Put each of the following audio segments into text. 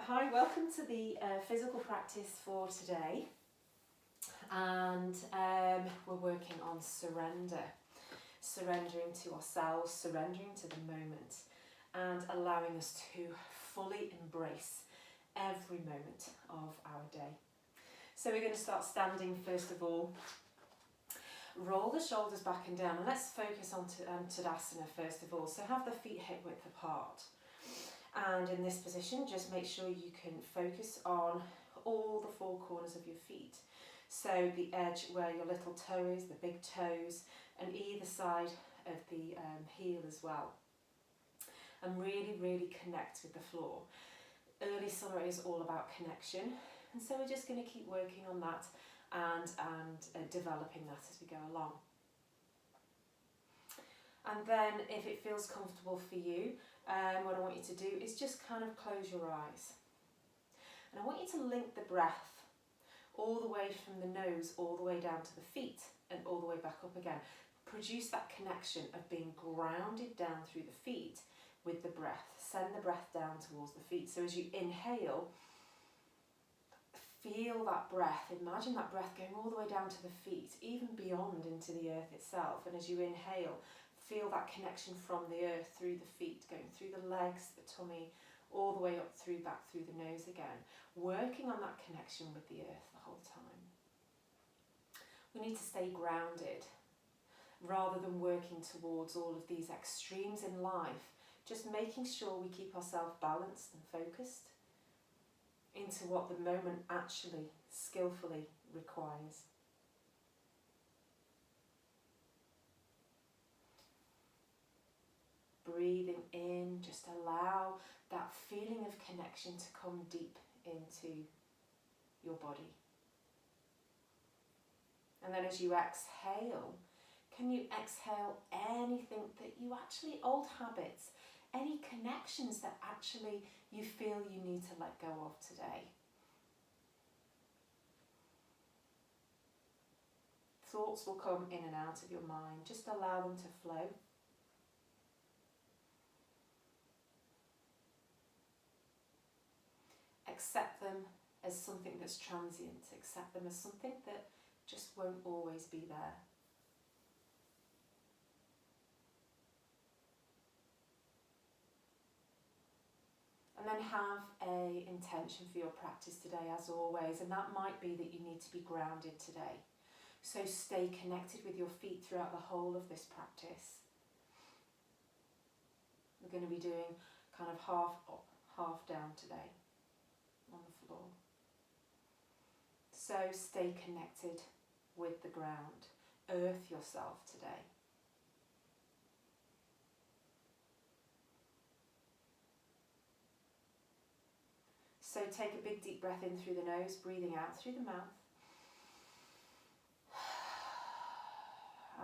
Hi, welcome to the physical practice for today, and we're working on surrendering to ourselves, surrendering to the moment, and allowing us to fully embrace every moment of our day. So we're going to start standing first of all. Roll the shoulders back and down, and let's focus on Tadasana first of all. So have the feet hip width apart. And in this position, just make sure you can focus on all the four corners of your feet. So the edge where your little toe is, the big toes, and either side of the heel as well. And really, really connect with the floor. Early summer is all about connection. And so we're just going to keep working on that and developing that as we go along. And then if it feels comfortable for you, what I want you to do is just kind of close your eyes. And I want you to link the breath all the way from the nose, all the way down to the feet and all the way back up again. Produce that connection of being grounded down through the feet with the breath. Send the breath down towards the feet. So as you inhale, feel that breath. Imagine that breath going all the way down to the feet, even beyond into the earth itself. And as you inhale, feel that connection from the earth through the feet, going through the legs, the tummy, all the way up through, back through the nose again. Working on that connection with the earth the whole time. We need to stay grounded rather than working towards all of these extremes in life. Just making sure we keep ourselves balanced and focused into what the moment actually skillfully requires. Breathing in, just allow that feeling of connection to come deep into your body. And then as you exhale, can you exhale anything that you actually, old habits, any connections that actually you feel you need to let go of today? Thoughts will come in and out of your mind. Just allow them to flow. Accept them as something that's transient. Accept them as something that just won't always be there. And then have an intention for your practice today, as always, and that might be that you need to be grounded today. So stay connected with your feet throughout the whole of this practice. We're going to be doing kind of half up, half down today on the floor. So stay connected with the ground. Earth yourself today. So take a big deep breath in through the nose, breathing out through the mouth.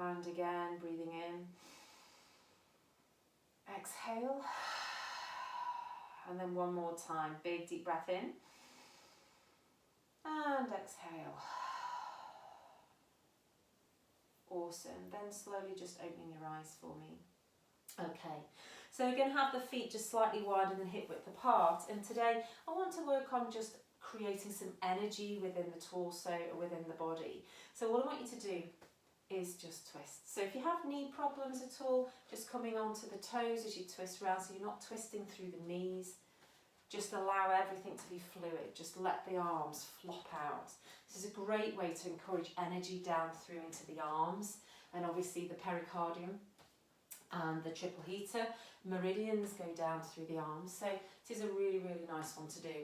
And again, breathing in. Exhale. And then one more time, big deep breath in. And exhale. Awesome. Then slowly just opening your eyes for me. Okay, so we're going to have the feet just slightly wider than hip width apart, and today I want to work on just creating some energy within the torso or within the body. So what I want you to do is just twist. So if you have knee problems at all, just coming onto the toes as you twist around, so you're not twisting through the knees. Just allow everything to be fluid. Just let the arms flop out. This is a great way to encourage energy down through into the arms and obviously the pericardium and the triple heater. Meridians go down through the arms. So this is a really, really nice one to do.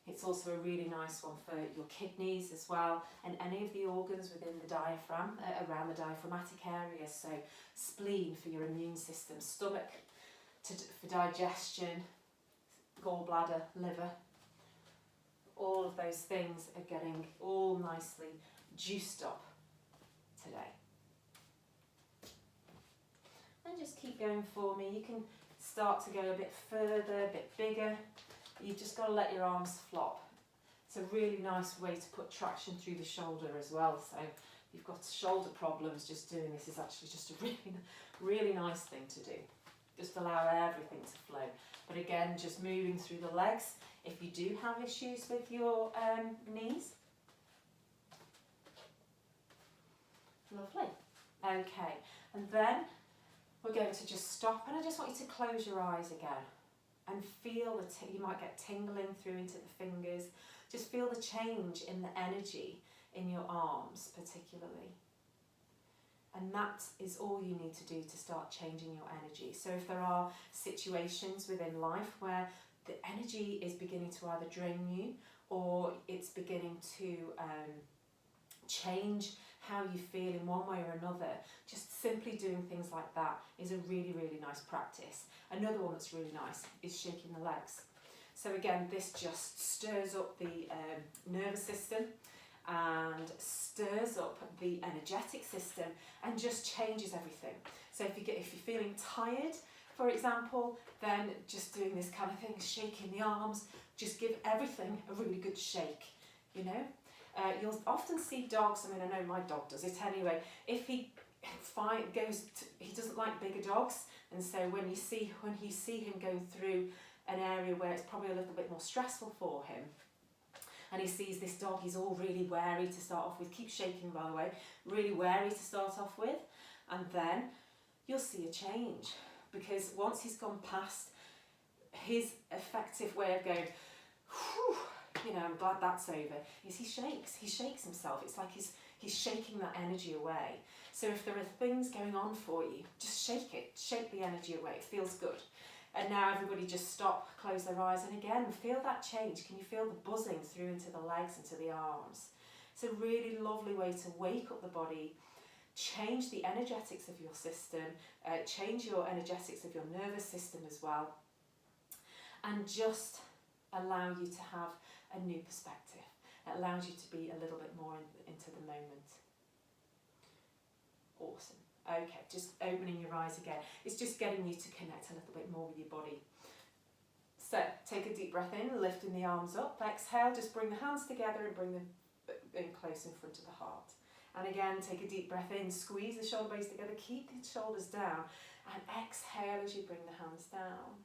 It's also a really nice one for your kidneys as well, and any of the organs within the diaphragm, around the diaphragmatic area. So spleen for your immune system, stomach for digestion, gallbladder, liver. All of those things are getting all nicely juiced up today. And just keep going for me. You can start to go a bit further, a bit bigger. You've just got to let your arms flop. It's a really nice way to put traction through the shoulder as well. So if you've got shoulder problems, just doing this is actually just a really, really nice thing to do. Just allow everything to flow. But again, just moving through the legs. If you do have issues with your knees. Lovely. Okay, and then we're going to just stop, and I just want you to close your eyes again and feel you might get tingling through into the fingers. Just feel the change in the energy in your arms particularly. And that is all you need to do to start changing your energy. So if there are situations within life where the energy is beginning to either drain you or it's beginning to change how you feel in one way or another, just simply doing things like that is a really, really nice practice. Another one that's really nice is shaking the legs. So again, this just stirs up the nervous system and stirs up the energetic system and just changes everything. So if you're feeling tired, for example, then just doing this kind of thing, shaking the arms, just give everything a really good shake, you know. You'll often see dogs, I mean, I know my dog does it anyway, if he doesn't like bigger dogs, and so when you see him going through an area where it's probably a little bit more stressful for him, and he sees this dog, he's all really wary to start off with, keep shaking by the way, really wary to start off with, and then you'll see a change, because once he's gone past his effective way of going, whew, you know, I'm glad that's over, is he shakes himself. It's like he's shaking that energy away. So if there are things going on for you, just shake the energy away, it feels good. And now everybody just stop, close their eyes, and again, feel that change. Can you feel the buzzing through into the legs, into the arms? It's a really lovely way to wake up the body, change the energetics of your system, change your energetics of your nervous system as well, and just allow you to have a new perspective. It allows you to be a little bit more into the moment. Awesome. Okay, just opening your eyes again. It's just getting you to connect a little bit more with your body. So, take a deep breath in, lifting the arms up. Exhale, just bring the hands together and bring them in close in front of the heart. And again, take a deep breath in, squeeze the shoulder blades together, keep the shoulders down, and exhale as you bring the hands down.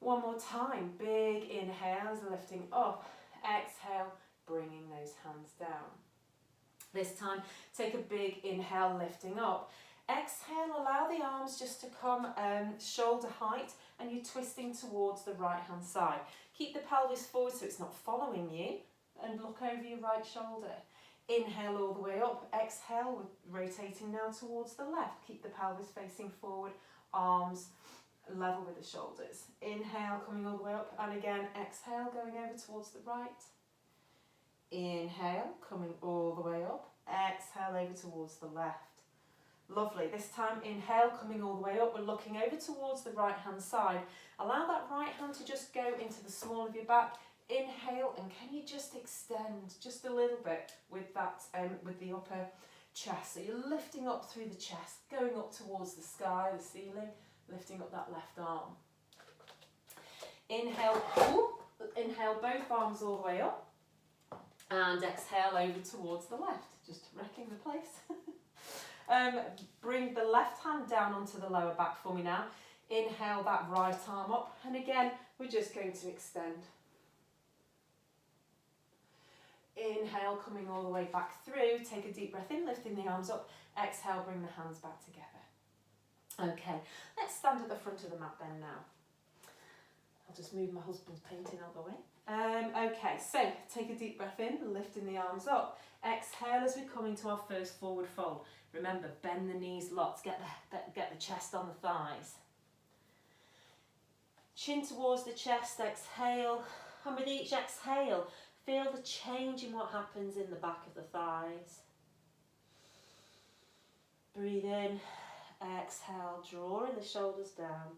One more time, big inhales, lifting up. Exhale, bringing those hands down. This time, take a big inhale, lifting up. Exhale, allow the arms just to come shoulder height, and you're twisting towards the right hand side. Keep the pelvis forward so it's not following you, and look over your right shoulder. Inhale all the way up. Exhale, we're rotating now towards the left. Keep the pelvis facing forward, arms level with the shoulders. Inhale, coming all the way up, and again, exhale, going over towards the right. Inhale, coming all the way up. Exhale, over towards the left. Lovely. This time, inhale, coming all the way up. We're looking over towards the right hand side. Allow that right hand to just go into the small of your back. Inhale, and can you just extend just a little bit with that, with the upper chest. So you're lifting up through the chest, going up towards the sky, the ceiling, lifting up that left arm. Inhale, inhale both arms all the way up. And exhale over towards the left, just wrecking the place. Bring the left hand down onto the lower back for me now. Inhale that right arm up, and again, we're just going to extend. Inhale, coming all the way back through. Take a deep breath in, lifting the arms up. Exhale, bring the hands back together. Okay, let's stand at the front of the mat then now. I'll just move my husband's painting out of the way. Okay, so take a deep breath in, lifting the arms up. Exhale as we come into our first forward fold. Remember, bend the knees lots, get the chest on the thighs. Chin towards the chest, exhale. And with each exhale, feel the change in what happens in the back of the thighs. Breathe in, exhale, drawing the shoulders down.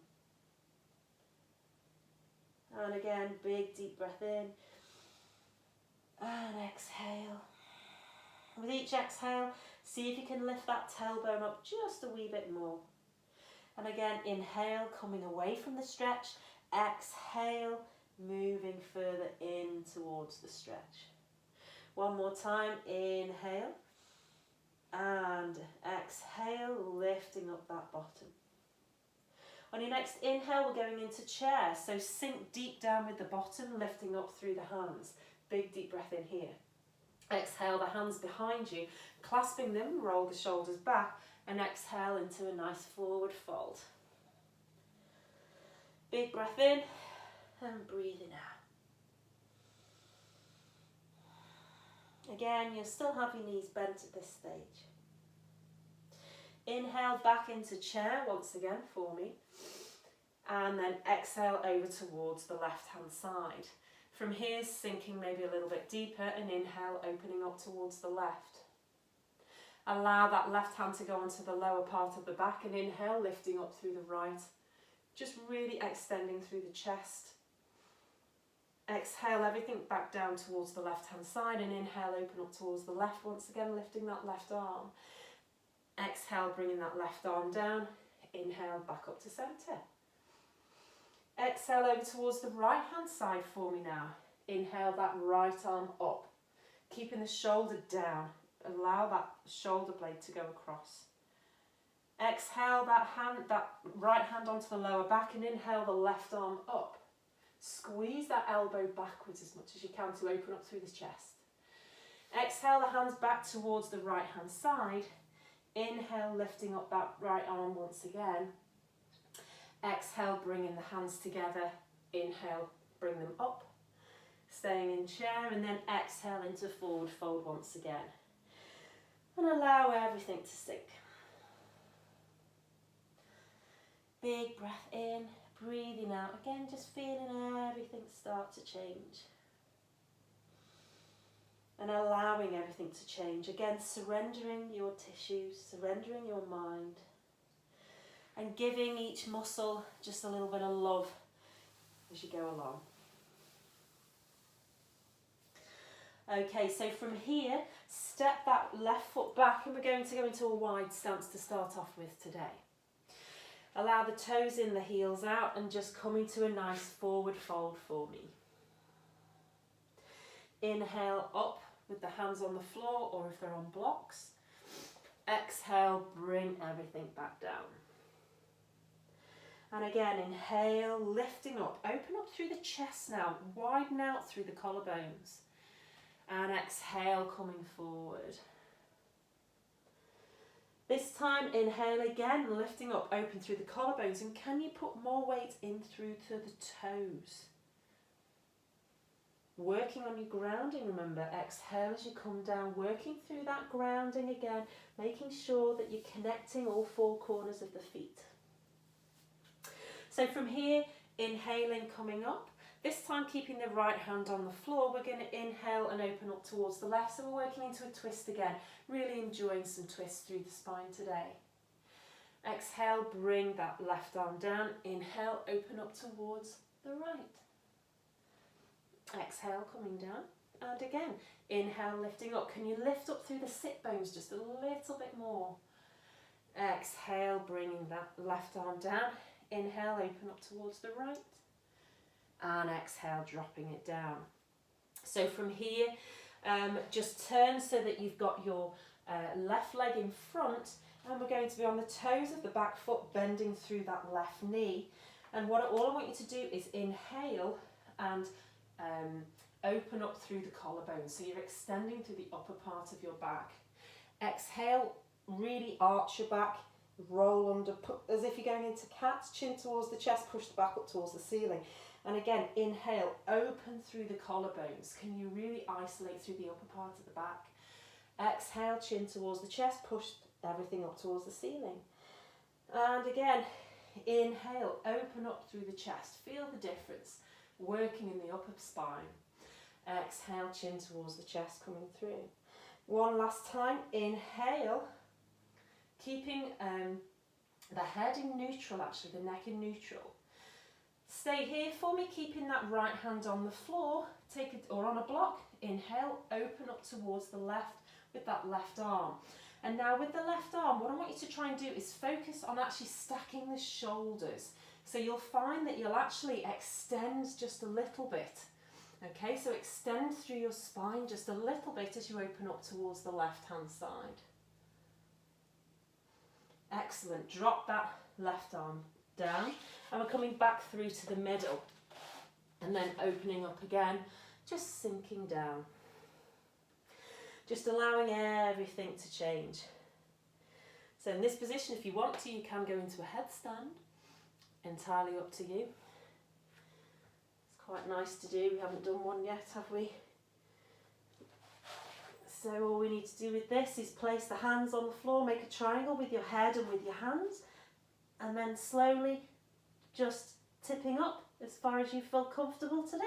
And again, big deep breath in. And exhale. With each exhale, see if you can lift that tailbone up just a wee bit more. And again, inhale, coming away from the stretch. Exhale, moving further in towards the stretch. One more time, inhale. And exhale, lifting up that bottom. On your next inhale, we're going into chair. So sink deep down with the bottom, lifting up through the hands. Big deep breath in here. Exhale the hands behind you, clasping them, roll the shoulders back, and exhale into a nice forward fold. Big breath in and breathing out. Again, you'll still have your knees bent at this stage. Inhale back into chair once again for me. And then exhale over towards the left hand side. From here, sinking maybe a little bit deeper, and inhale, opening up towards the left. Allow that left hand to go onto the lower part of the back, and inhale, lifting up through the right. Just really extending through the chest. Exhale everything back down towards the left hand side, and inhale, open up towards the left, once again lifting that left arm. Exhale, bringing that left arm down. Inhale, back up to centre. Exhale over towards the right hand side for me now. Inhale that right arm up, keeping the shoulder down. Allow that shoulder blade to go across. Exhale that right hand onto the lower back, and inhale the left arm up. Squeeze that elbow backwards as much as you can to open up through the chest. Exhale the hands back towards the right hand side. Inhale, lifting up that right arm once again. Exhale, bringing the hands together. Inhale, bring them up. Staying in chair, and then exhale into forward fold once again. And allow everything to sink. Big breath in, breathing out. Again, just feeling everything start to change. And allowing everything to change. Again, surrendering your tissues, surrendering your mind. And giving each muscle just a little bit of love as you go along. Okay, so from here, step that left foot back, and we're going to go into a wide stance to start off with today. Allow the toes in, the heels out, and just come into a nice forward fold for me. Inhale up with the hands on the floor, or if they're on blocks. Exhale, bring everything back down. And again, inhale, lifting up. Open up through the chest now. Widen out through the collarbones. And exhale, coming forward. This time, inhale again, lifting up, open through the collarbones. And can you put more weight in through to the toes? Working on your grounding, remember. Exhale as you come down, working through that grounding again, making sure that you're connecting all four corners of the feet. So from here, inhaling, coming up. This time keeping the right hand on the floor, we're going to inhale and open up towards the left. So we're working into a twist again. Really enjoying some twists through the spine today. Exhale, bring that left arm down. Inhale, open up towards the right. Exhale, coming down. And again, inhale, lifting up. Can you lift up through the sit bones just a little bit more? Exhale, bringing that left arm down. Inhale, open up towards the right. And exhale, dropping it down. So from here, just turn so that you've got your left leg in front, and we're going to be on the toes of the back foot, bending through that left knee. And all I want you to do is inhale and open up through the collarbone. So you're extending through the upper part of your back. Exhale, really arch your back. Roll under, as if you're going into cats, chin towards the chest, push the back up towards the ceiling. And again, inhale, open through the collarbones. Can you really isolate through the upper part of the back? Exhale, chin towards the chest, push everything up towards the ceiling. And again, inhale, open up through the chest. Feel the difference, working in the upper spine. Exhale, chin towards the chest, coming through. One last time, inhale. Keeping the head in neutral, actually, the neck in neutral. Stay here for me, keeping that right hand on the floor, or on a block. Inhale, open up towards the left with that left arm. And now with the left arm, what I want you to try and do is focus on actually stacking the shoulders. So you'll find that you'll actually extend just a little bit. Okay, so extend through your spine just a little bit as you open up towards the left hand side. Excellent. Drop that left arm down, and we're coming back through to the middle, and then opening up again, just sinking down. Just allowing everything to change. So in this position, if you want to, you can go into a headstand, entirely up to you. It's quite nice to do, we haven't done one yet, have we? So all we need to do with this is place the hands on the floor, make a triangle with your head and with your hands, and then slowly just tipping up as far as you feel comfortable today.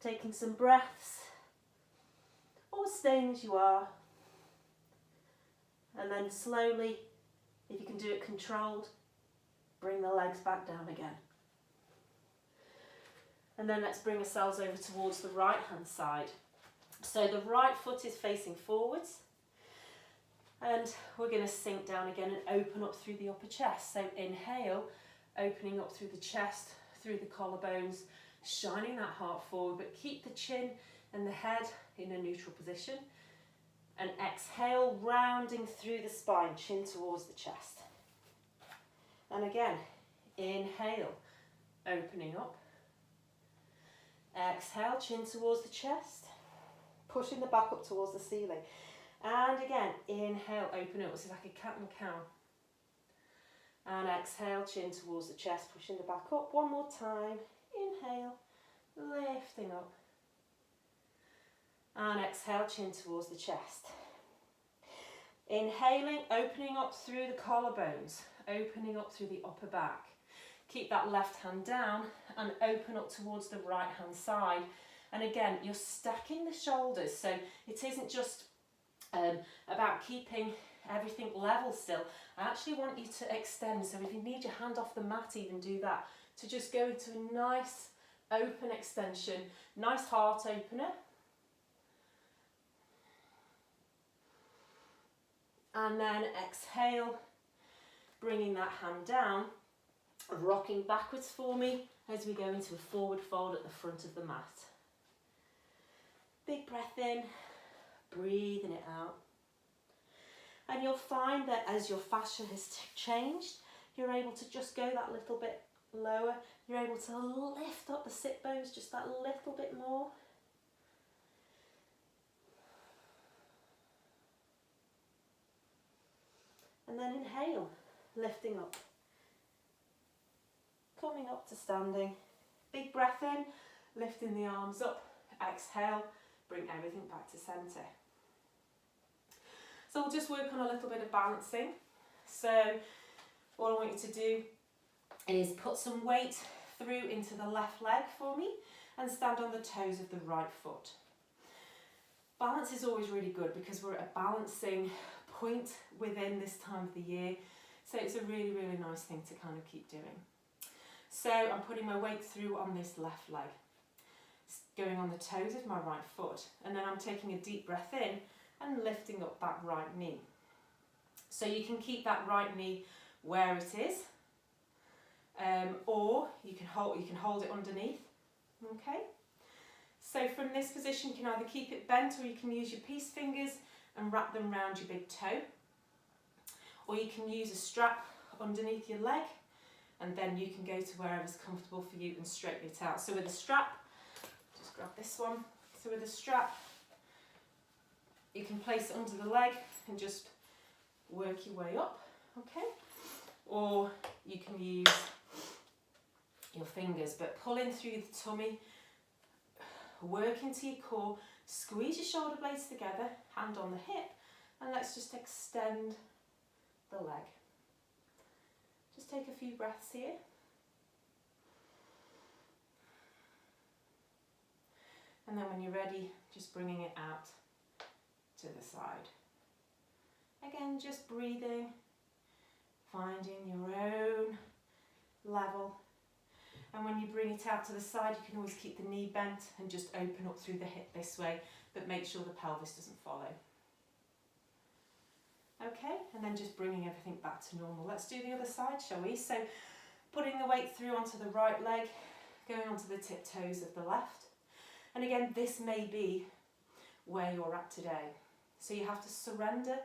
Taking some breaths, or staying as you are, and then slowly, if you can do it controlled, bring the legs back down again. And then let's bring ourselves over towards the right hand side. So the right foot is facing forwards, and we're going to sink down again and open up through the upper chest. So inhale, opening up through the chest, through the collarbones, shining that heart forward, but keep the chin and the head in a neutral position. And exhale, rounding through the spine, chin towards the chest. And again, inhale, opening up. Exhale, chin towards the chest, pushing the back up towards the ceiling. And again, inhale, open up. It's like a cat and cow. And exhale, chin towards the chest, pushing the back up. One more time. Inhale, lifting up. And exhale, chin towards the chest. Inhaling, opening up through the collarbones, opening up through the upper back. Keep that left hand down and open up towards the right hand side. And again, you're stacking the shoulders, so it isn't just about keeping everything level still. I actually want you to extend, so if you need your hand off the mat, even do that, to just go into a nice open extension, nice heart opener. And then exhale, bringing that hand down, rocking backwards for me as we go into a forward fold at the front of the mat. Big breath in, breathing it out. And you'll find that as your fascia has changed, you're able to just go that little bit lower. You're able to lift up the sit bones just that little bit more. And then inhale, lifting up. Coming up to standing. Big breath in, lifting the arms up. Exhale, bring everything back to centre. So we'll just work on a little bit of balancing. So all I want you to do is put some weight through into the left leg for me and stand on the toes of the right foot. Balance is always really good because we're at a balancing point within this time of the year. So it's a really, really nice thing to kind of keep doing. So I'm putting my weight through on this left leg, going on the toes of my right foot, and then I'm taking a deep breath in and lifting up that right knee. So you can keep that right knee where it is, or you can hold it underneath. Okay. So from this position, you can either keep it bent, or you can use your peace fingers and wrap them around your big toe, or you can use a strap underneath your leg, and then you can go to wherever's comfortable for you and straighten it out. So with a strap, just grab this one. So with a strap, you can place it under the leg and just work your way up, okay? Or you can use your fingers, but pull in through the tummy, work into your core, squeeze your shoulder blades together, hand on the hip, and let's just extend the leg. Just take a few breaths here. And then when you're ready, just bringing it out to the side. Again, just breathing, finding your own level. And when you bring it out to the side, you can always keep the knee bent and just open up through the hip this way, but make sure the pelvis doesn't follow. Okay, and then just bringing everything back to normal. Let's do the other side, shall we? So putting the weight through onto the right leg, going onto the tiptoes of the left. And again, this may be where you're at today. So you have to surrender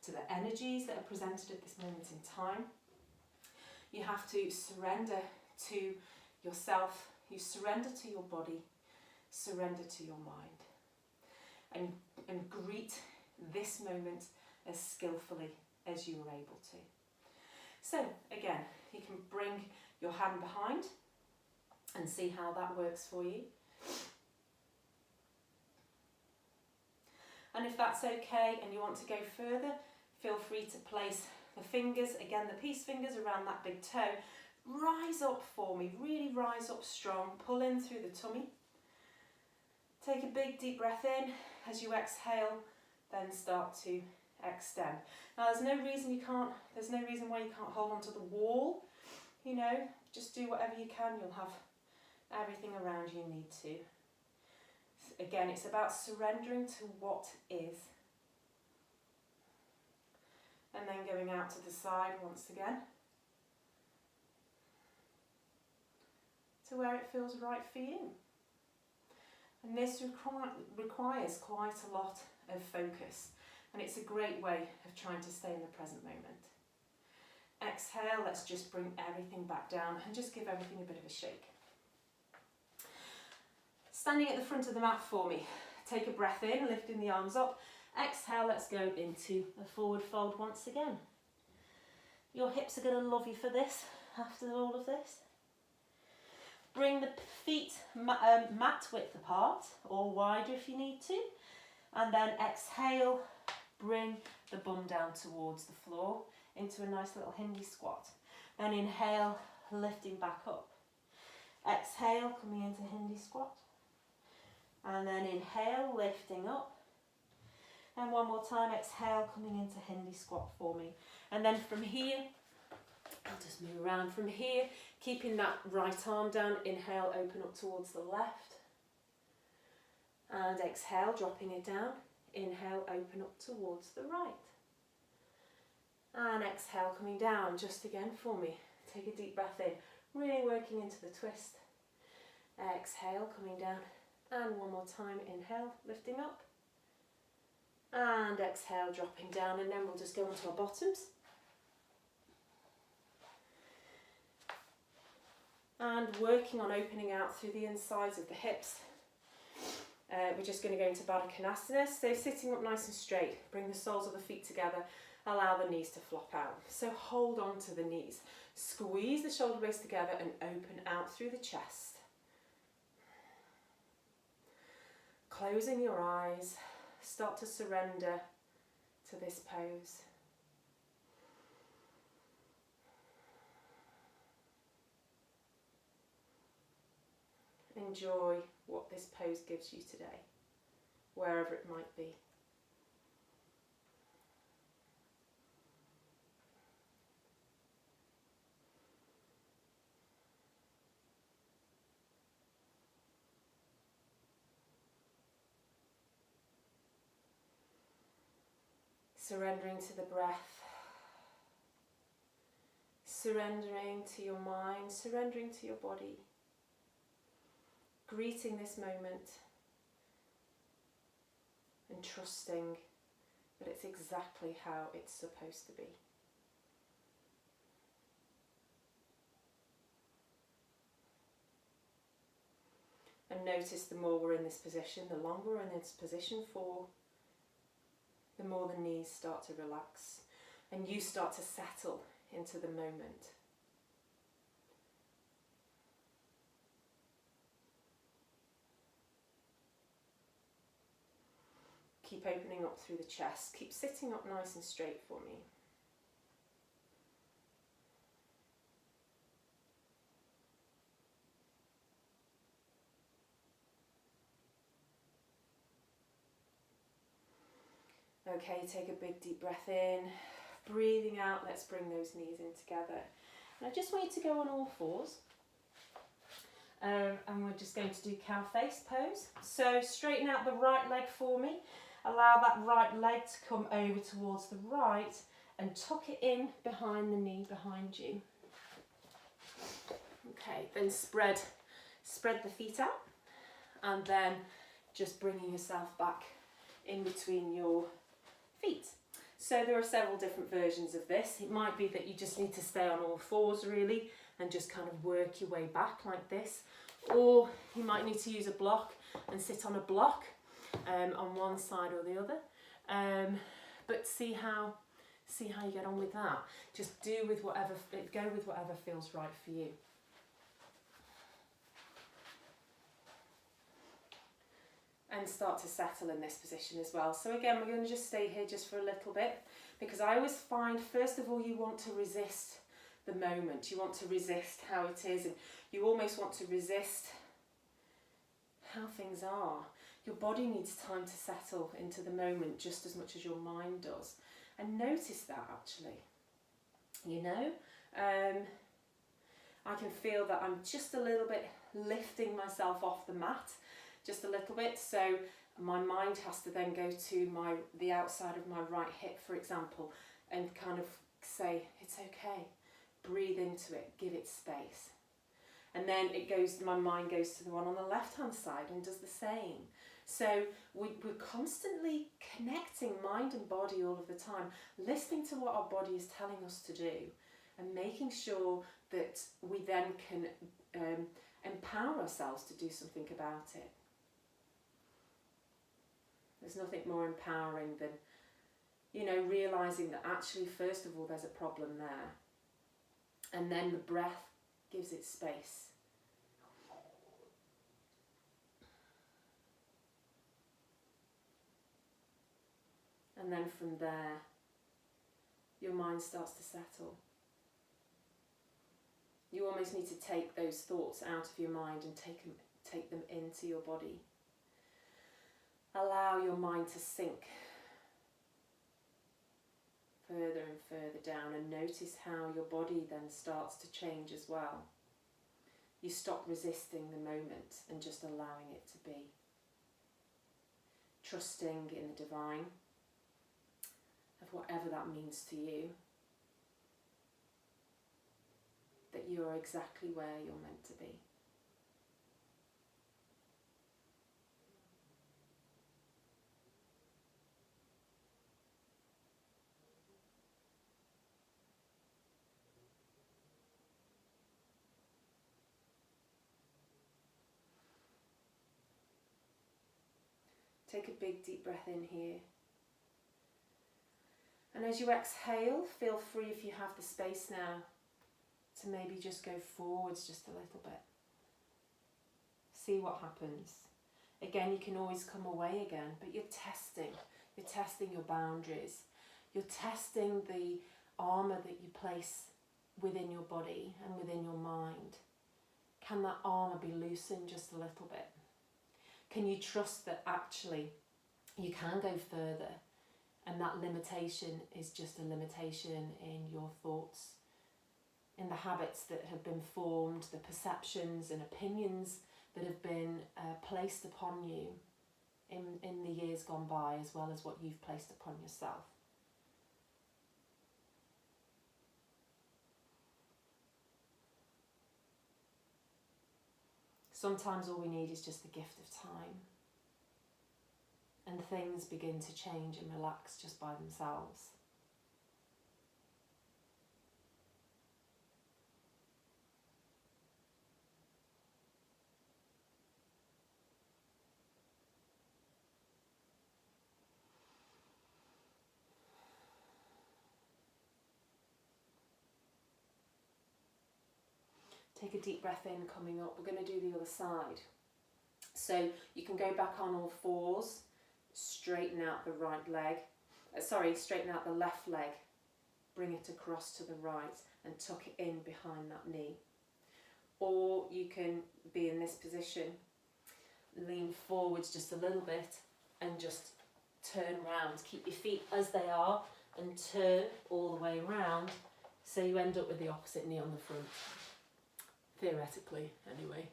to the energies that are presented at this moment in time. You have to surrender to yourself, you surrender to your body, surrender to your mind, and greet this moment as skillfully as you are able to. So again, you can bring your hand behind and see how that works for you. And if that's okay and you want to go further, feel free to place the fingers, again the peace fingers around that big toe. Rise up for me, really rise up strong, pull in through the tummy. Take a big deep breath in. As you exhale, then start to extend. Now there's no reason why you can't hold onto the wall, you know, just do whatever you can, you'll have everything around you need to. Again, it's about surrendering to what is. And then going out to the side once again, to where it feels right for you. And this requires quite a lot of focus, and it's a great way of trying to stay in the present moment. Exhale, let's just bring everything back down and just give everything a bit of a shake. Standing at the front of the mat for me, take a breath in, lifting the arms up. Exhale, let's go into a forward fold once again. Your hips are going to love you for this, after all of this. Bring the feet mat width apart, or wider if you need to. And then exhale, bring the bum down towards the floor into a nice little Hindi squat. Then inhale, lifting back up. Exhale, coming into Hindi squat. And then inhale, lifting up. And one more time, exhale, coming into Hindi squat for me. And then from here, I'll just move around from here, keeping that right arm down. Inhale, open up towards the left. And exhale, dropping it down. Inhale, open up towards the right. And exhale, coming down just again for me. Take a deep breath in, really working into the twist. Exhale, coming down. And one more time, inhale, lifting up. And exhale, dropping down, and then we'll just go onto our bottoms. And working on opening out through the insides of the hips. We're just going to go into Baddha Konasana. So sitting up nice and straight, bring the soles of the feet together, allow the knees to flop out. So hold on to the knees, squeeze the shoulder blades together and open out through the chest. Closing your eyes, start to surrender to this pose. Enjoy what this pose gives you today, wherever it might be. Surrendering to the breath, surrendering to your mind, surrendering to your body. Greeting this moment and trusting that it's exactly how it's supposed to be. And notice the more we're in this position, the longer we're in this position for, the more the knees start to relax and you start to settle into the moment. Keep opening up through the chest. Keep sitting up nice and straight for me. Okay, take a big deep breath in. Breathing out, let's bring those knees in together. And I just want you to go on all fours. And we're just going to do cow face pose. So straighten out the right leg for me. Allow that right leg to come over towards the right and tuck it in behind the knee behind you. Okay, then spread the feet out and then just bringing yourself back in between your feet. So there are several different versions of this. It might be that you just need to stay on all fours really and just kind of work your way back like this. Or you might need to use a block and sit on a block on one side or the other. But see how you get on with that. Just go with whatever feels right for you. And start to settle in this position as well. So again, we're going to just stay here just for a little bit, because I always find, first of all, you want to resist the moment. You want to resist how it is, and you almost want to resist how things are. Your body needs time to settle into the moment just as much as your mind does. And notice that, actually. You know, I can feel that I'm just a little bit lifting myself off the mat, just a little bit. So my mind has to then go to the outside of my right hip, for example, and kind of say, it's okay. Breathe into it, give it space. And then my mind goes to the one on the left-hand side and does the same. So we're constantly connecting mind and body all of the time, listening to what our body is telling us to do, and making sure that we then can empower ourselves to do something about it. There's nothing more empowering than, realising that actually, first of all, there's a problem there. And then the breath gives it space. And then from there, your mind starts to settle. You almost need to take those thoughts out of your mind and take them into your body. Allow your mind to sink further and further down, and notice how your body then starts to change as well. You stop resisting the moment and just allowing it to be. Trusting in the divine, of whatever that means to you, that you are exactly where you're meant to be. Take a big deep breath in here. And as you exhale, feel free, if you have the space now, to maybe just go forwards just a little bit. See what happens. Again, you can always come away again, but you're testing your boundaries. You're testing the armour that you place within your body and within your mind. Can that armour be loosened just a little bit? Can you trust that actually you can go further, and that limitation is just a limitation in your thoughts, in the habits that have been formed, the perceptions and opinions that have been placed upon you in the years gone by, as well as what you've placed upon yourself. Sometimes all we need is just the gift of time, and things begin to change and relax just by themselves. Take a deep breath in, coming up. We're going to do the other side. So you can go back on all fours, straighten out the straighten out the left leg, bring it across to the right and tuck it in behind that knee. Or you can be in this position, lean forwards just a little bit and just turn round. Keep your feet as they are and turn all the way around, so you end up with the opposite knee on the front. Theoretically, anyway.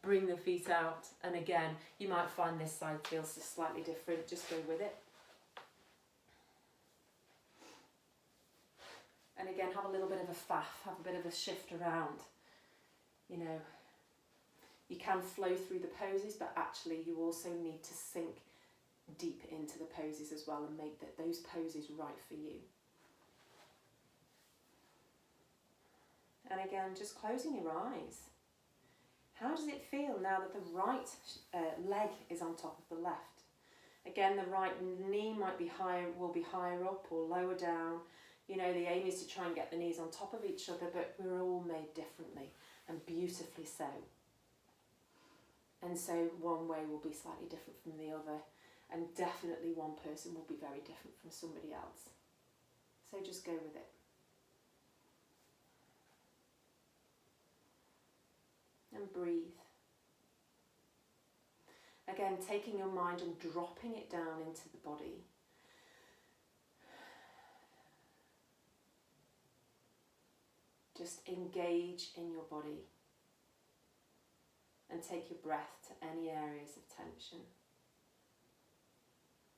Bring the feet out, and again, you might find this side feels just slightly different. Just go with it. And again, have a little bit of a faff, have a bit of a shift around. You can flow through the poses, but actually you also need to sink deep into the poses as well and make those poses right for you. And again, just closing your eyes. How does it feel now that the right leg is on top of the left? Again, the right knee might be higher, will be higher up or lower down. You know, the aim is to try and get the knees on top of each other, but we're all made differently and beautifully so. And so one way will be slightly different from the other, and definitely one person will be very different from somebody else. So just go with it. And breathe. Again, taking your mind and dropping it down into the body. Just engage in your body and take your breath to any areas of tension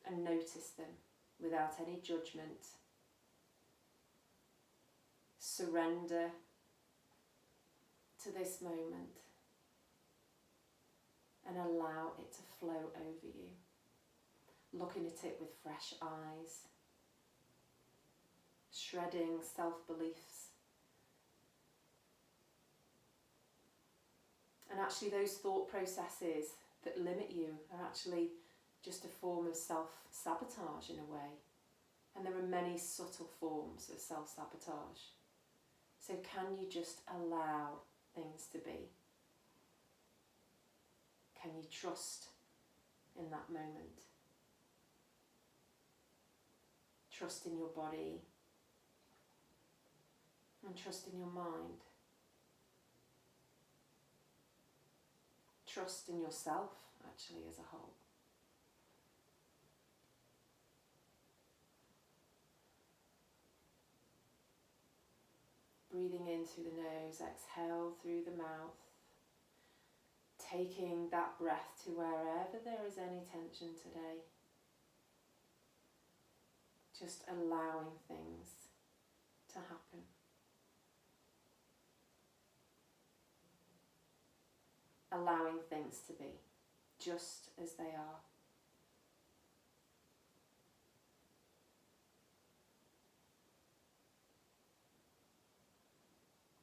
and notice them without any judgment. Surrender to this moment and allow it to flow over you, looking at it with fresh eyes, shredding self-beliefs. And actually those thought processes that limit you are actually just a form of self-sabotage in a way. And there are many subtle forms of self-sabotage. So can you just allow things to be? Can you trust in that moment? Trust in your body and trust in your mind. Trust in yourself, actually, as a whole. Breathing in through the nose, exhale through the mouth. Taking that breath to wherever there is any tension today. Just allowing things to happen. Allowing things to be just as they are.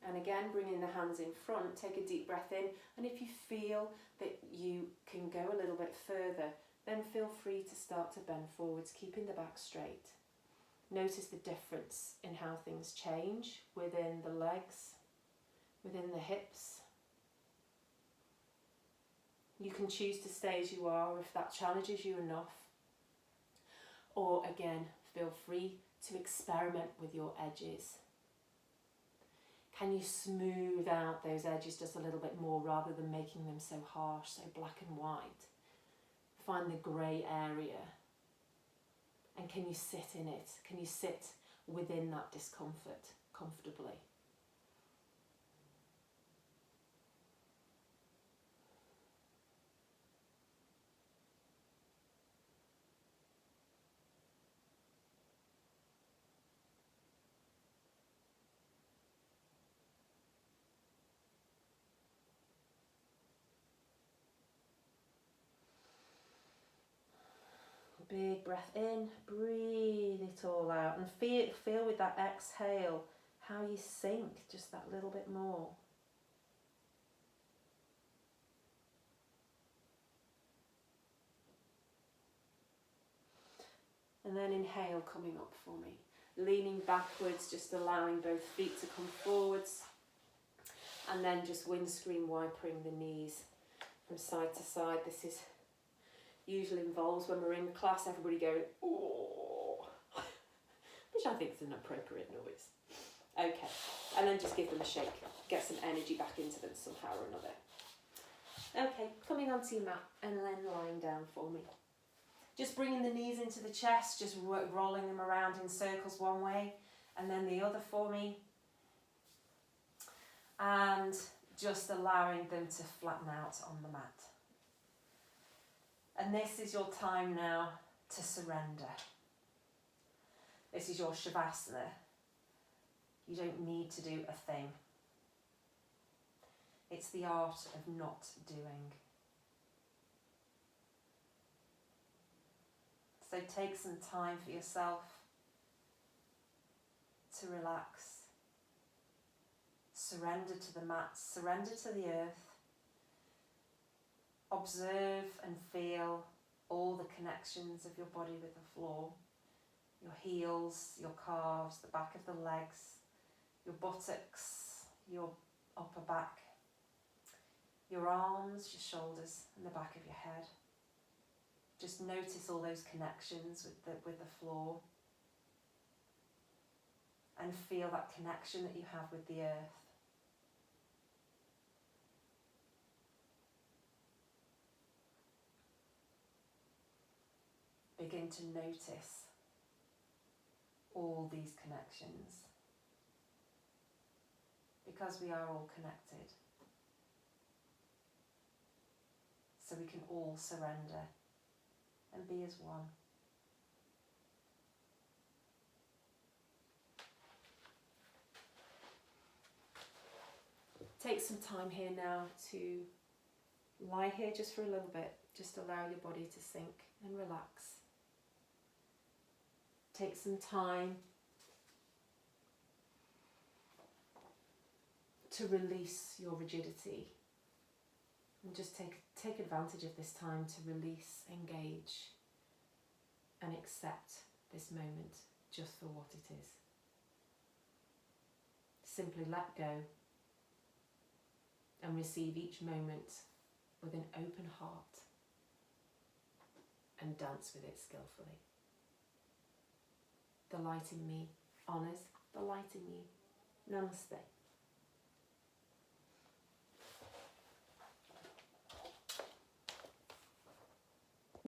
And again, bringing the hands in front, take a deep breath in, and if you feel that you can go a little bit further, then feel free to start to bend forwards, keeping the back straight. Notice the difference in how things change within the legs, within the hips. You can choose to stay as you are if that challenges you enough. Or again, feel free to experiment with your edges. Can you smooth out those edges just a little bit more rather than making them so harsh, so black and white? Find the grey area. And can you sit in it? Can you sit within that discomfort comfortably? Big breath in, breathe it all out, and feel with that exhale how you sink just that little bit more. And then inhale, coming up for me. Leaning backwards, just allowing both feet to come forwards. And then just windscreen wipering the knees from side to side. This is usually involves when we're in class, everybody going, oh, which I think is an appropriate noise. Okay, and then just give them a shake, get some energy back into them somehow or another. Okay, coming onto your mat and then lying down for me. Just bringing the knees into the chest, just rolling them around in circles one way and then the other for me. And just allowing them to flatten out on the mat. And this is your time now to surrender. This is your Shavasana. You don't need to do a thing. It's the art of not doing. So take some time for yourself to relax. Surrender to the mat, surrender to the earth. Observe and feel all the connections of your body with the floor. Your heels, your calves, the back of the legs, your buttocks, your upper back, your arms, your shoulders, and the back of your head. Just notice all those connections with the floor. And feel that connection that you have with the earth. Begin to notice all these connections, because we are all connected. So we can all surrender and be as one. Take some time here now to lie here just for a little bit. Just allow your body to sink and relax. Take some time to release your rigidity. And just take advantage of this time to release, engage, and accept this moment just for what it is. Simply let go and receive each moment with an open heart and dance with it skillfully. The light in me honours the light in you. Namaste.